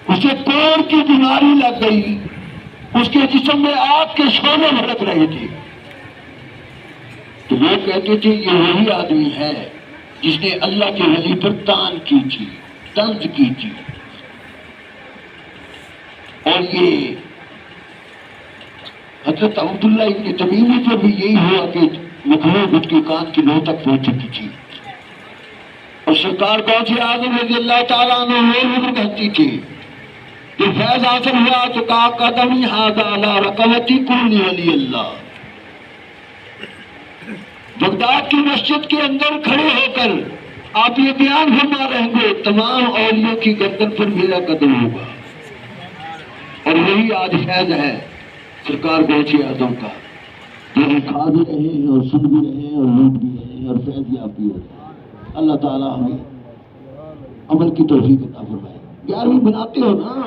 اسے کوڑ کی بیماری لگ گئی، اس کے جسم میں آگ کے شعلے بھڑک رہے تھے، تو لوگ کہتے تھے یہ وہی آدمی ہے جس نے اللہ کے ولی پر تان کی تھی، طنز کی تھی۔ اور یہ حضرت عبداللہ ابن تمیمی پر بھی یہی ہوا کہ مخلوق اس کے کان کی لو تک پہنچ چکی تھی، اور سرکار غوث اعظم رضی اللہ تعالیٰ عنہ وہ کہتی تھی کہ فیض حاصل ہوا تو کہا قدمی ھذا علی رقبتی کونی ولی اللہ۔ بغداد کی مسجد کے اندر کھڑے ہو کر آپ یہ بیان فرما رہیں گے تمام اولیاء کی گردن پر میرا قدم ہوگا، اور وہی آج فیض ہے سرکار غوث اعظم کا، جو ہم کھا بھی رہے ہیں اور سن بھی رہے ہیں اور لوٹ بھی رہے ہیں اور فیض یاب بھی رہے ہیں۔ اللہ تعالیٰ ہمیں عمل کی توفیق عطا فرمائے۔ 11ویں بناتے ہو نا؟